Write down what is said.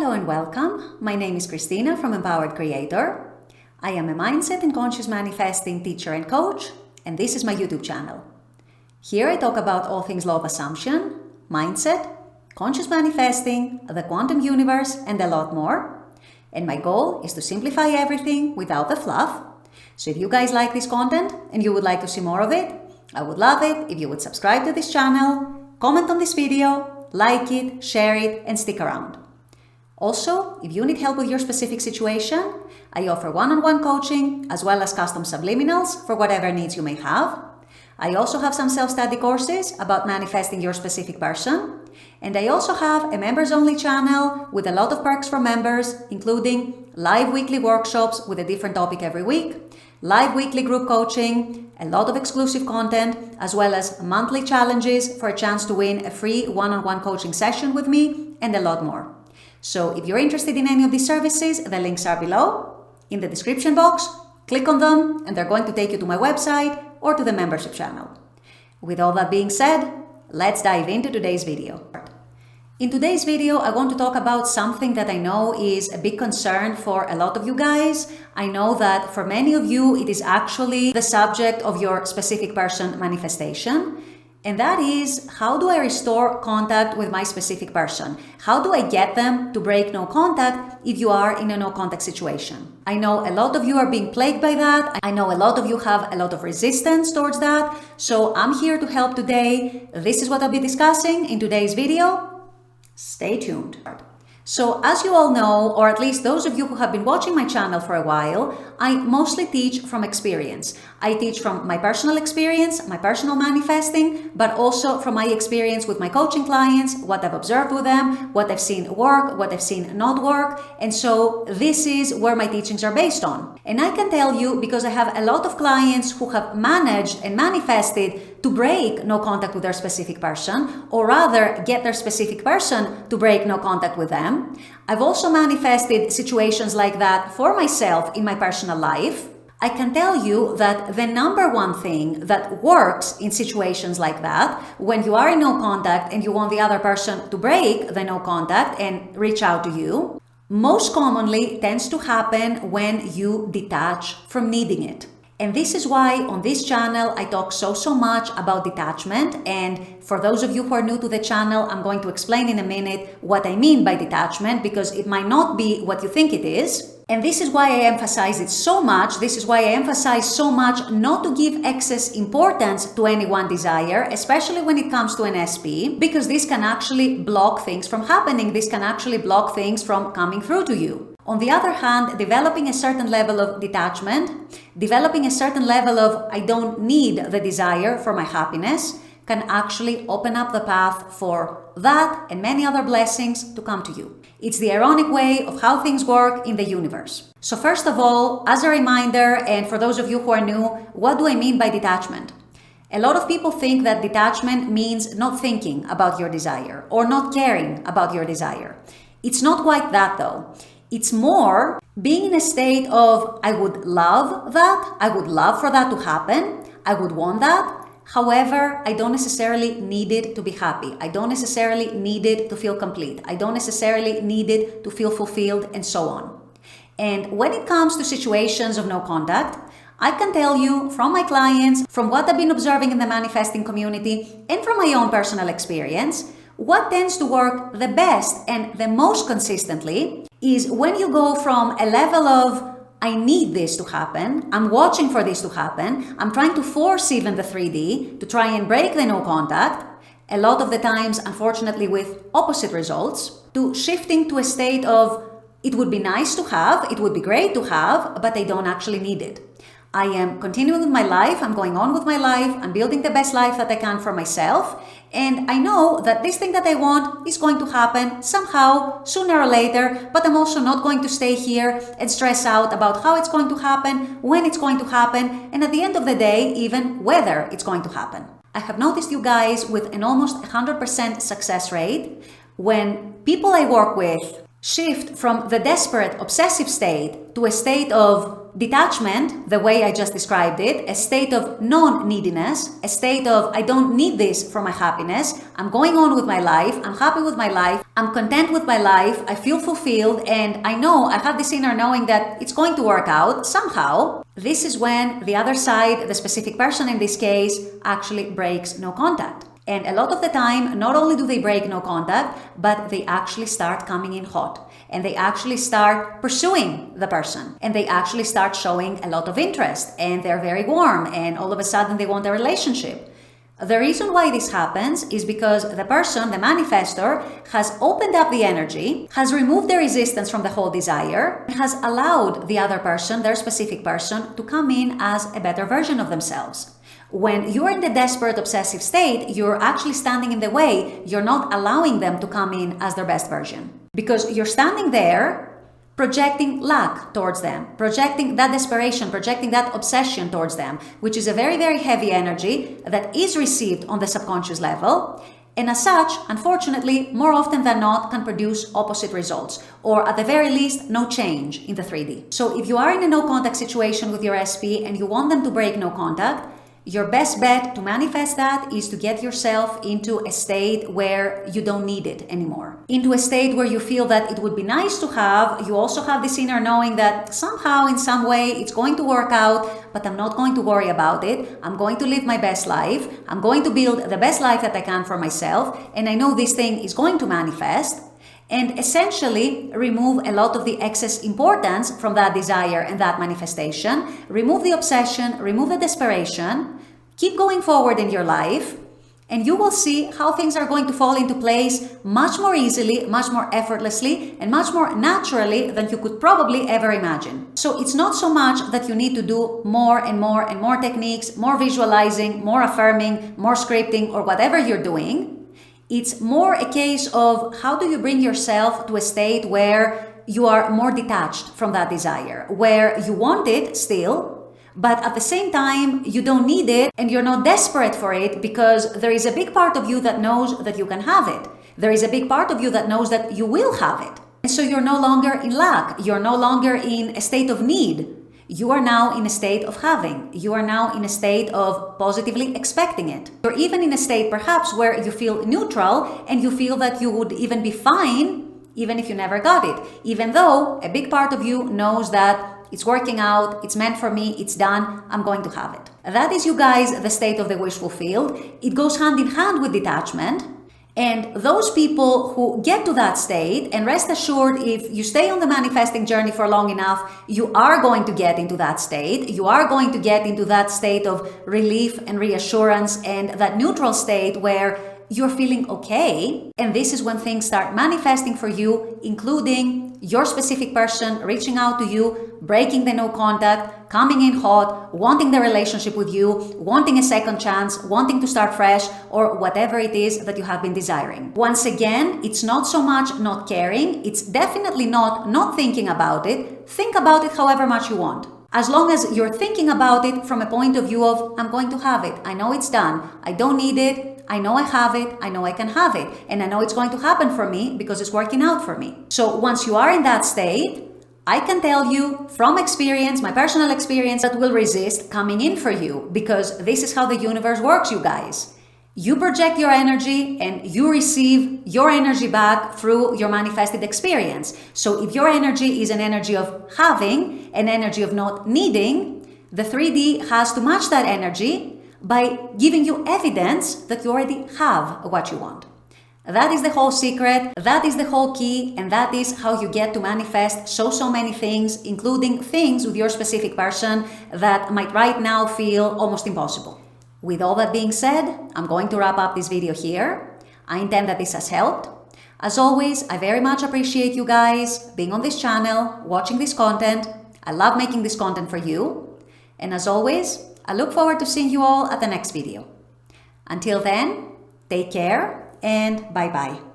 Hello and welcome. My name is Christina from Empowered Creator. I am a mindset and conscious manifesting teacher and coach, and this is my YouTube channel. Here I talk about all things law of assumption, mindset, conscious manifesting, the quantum universe, and a lot more. And my goal is to simplify everything without the fluff. So if you guys like this content and you would like to see more of it, I would love it if you would subscribe to this channel, comment on this video, like it, share it, and stick around. Also, if you need help with your specific situation, I offer one-on-one coaching as well as custom subliminals for whatever needs you may have. I also have some self-study courses about manifesting your specific person. And I also have a members-only channel with a lot of perks for members, including live weekly workshops with a different topic every week, live weekly group coaching, a lot of exclusive content, as well as monthly challenges for a chance to win a free one-on-one coaching session with me, and a lot more. So if you're interested in any of these services, the links are below in the description box. Click on them and they're going to take you to my website or to the membership channel. With all that being said, let's dive into today's video. In today's video, I want to talk about something that I know is a big concern for a lot of you guys. I know that for many of you, it is actually the subject of your specific person manifestation. And that is, how do I restore contact with my specific person? How do I get them to break no contact if you are in a no contact situation? I know a lot of you are being plagued by that. I know a lot of you have a lot of resistance towards that. So I'm here to help today. This is what I'll be discussing in today's video. Stay tuned. So as you all know, or at least those of you who have been watching my channel for a while, I mostly teach from experience. I teach from my personal experience, my personal manifesting, but also from my experience with my coaching clients, what I've observed with them, what I've seen work, what I've seen not work. And so this is where my teachings are based on. And I can tell you, because I have a lot of clients who have managed and manifested to break no contact with their specific person, or rather get their specific person to break no contact with them. I've also manifested situations like that for myself in my personal life. I can tell you that the number one thing that works in situations like that, when you are in no contact and you want the other person to break the no contact and reach out to you, most commonly tends to happen when you detach from needing it. And this is why on this channel, I talk so much about detachment. And for those of you who are new to the channel, I'm going to explain in a minute what I mean by detachment, because it might not be what you think it is. And this is why I emphasize it so much. This is why I emphasize so much not to give excess importance to any one desire, especially when it comes to an SP, because this can actually block things from happening. This can actually block things from coming through to you. On the other hand, developing a certain level of detachment, developing a certain level of I don't need the desire for my happiness, can actually open up the path for that and many other blessings to come to you. It's the ironic way of how things work in the universe. So first of all, as a reminder, and for those of you who are new, what do I mean by detachment? A lot of people think that detachment means not thinking about your desire or not caring about your desire. It's not quite that though. It's more being in a state of, I would love that, I would love for that to happen, I would want that. However, I don't necessarily need it to be happy. I don't necessarily need it to feel complete. I don't necessarily need it to feel fulfilled, and so on. And when it comes to situations of no contact, I can tell you from my clients, from what I've been observing in the manifesting community, and from my own personal experience, what tends to work the best and the most consistently is when you go from a level of I need this to happen, I'm watching for this to happen, I'm trying to force even the 3D to try and break the no contact, a lot of the times unfortunately with opposite results, to shifting to a state of it would be nice to have, it would be great to have, but I don't actually need it. I am continuing with my life, I'm going on with my life, I'm building the best life that I can for myself, and I know that this thing that I want is going to happen somehow, sooner or later, but I'm also not going to stay here and stress out about how it's going to happen, when it's going to happen, and at the end of the day, even whether it's going to happen. I have noticed you guys with an almost 100% success rate when people I work with shift from the desperate, obsessive state to a state of detachment, the way I just described it, a state of non-neediness, a state of I don't need this for my happiness, I'm going on with my life, I'm happy with my life, I'm content with my life, I feel fulfilled, and I know I have this inner knowing that it's going to work out somehow. This is when the other side, the specific person in this case, actually breaks no contact. And a lot of the time, not only do they break no contact, but they actually start coming in hot. And they actually start pursuing the person. And they actually start showing a lot of interest. And they're very warm. And all of a sudden, they want a relationship. The reason why this happens is because the person, the manifestor, has opened up the energy, has removed the resistance from the whole desire, has allowed the other person, their specific person, to come in as a better version of themselves. When you're in the desperate obsessive state, you're actually standing in the way. You're not allowing them to come in as their best version. Because you're standing there projecting lack towards them, projecting that desperation, projecting that obsession towards them, which is a very, very heavy energy that is received on the subconscious level. And as such, unfortunately, more often than not, can produce opposite results, or at the very least, no change in the 3D. So if you are in a no contact situation with your SP and you want them to break no contact, your best bet to manifest that is to get yourself into a state where you don't need it anymore. Into a state where you feel that it would be nice to have. You also have this inner knowing that somehow, in some way, it's going to work out, but I'm not going to worry about it. I'm going to live my best life. I'm going to build the best life that I can for myself. And I know this thing is going to manifest. And essentially remove a lot of the excess importance from that desire and that manifestation, remove the obsession, remove the desperation, keep going forward in your life, and you will see how things are going to fall into place much more easily, much more effortlessly, and much more naturally than you could probably ever imagine. So it's not so much that you need to do more and more and more techniques, more visualizing, more affirming, more scripting, or whatever you're doing. It's more a case of how do you bring yourself to a state where you are more detached from that desire, where you want it still, but at the same time, you don't need it and you're not desperate for it because there is a big part of you that knows that you can have it. There is a big part of you that knows that you will have it. And so you're no longer in lack. You're no longer in a state of need. You are now in a state of having. You are now in a state of positively expecting it. You're even in a state perhaps where you feel neutral and you feel that you would even be fine even if you never got it. Even though a big part of you knows that it's working out, it's meant for me, it's done, I'm going to have it. That is, you guys, the state of the wish fulfilled. It goes hand in hand with detachment. And those people who get to that state, and rest assured, if you stay on the manifesting journey for long enough, you are going to get into that state. You are going to get into that state of relief and reassurance and that neutral state where you're feeling okay. And this is when things start manifesting for you, including your specific person reaching out to you, breaking the no contact, coming in hot, wanting the relationship with you, wanting a second chance, wanting to start fresh, or whatever it is that you have been desiring. Once again, it's not so much not caring. It's definitely not thinking about it. Think about it however much you want. As long as you're thinking about it from a point of view of, I'm going to have it. I know it's done. I don't need it. I know I have it. I know I can have it. And I know it's going to happen for me because it's working out for me. So once you are in that state, I can tell you from experience, my personal experience, that will resist coming in for you because this is how the universe works, you guys. You project your energy and you receive your energy back through your manifested experience. So if your energy is an energy of having, an energy of not needing, the 3D has to match that energy by giving you evidence that you already have what you want. That is the whole secret, that is the whole key, and that is how you get to manifest so many things, including things with your specific person that might right now feel almost impossible. With all that being said, I'm going to wrap up this video here. I intend that this has helped. As always, I very much appreciate you guys being on this channel, watching this content. I love making this content for you. And as always, I look forward to seeing you all at the next video. Until then, take care and bye-bye.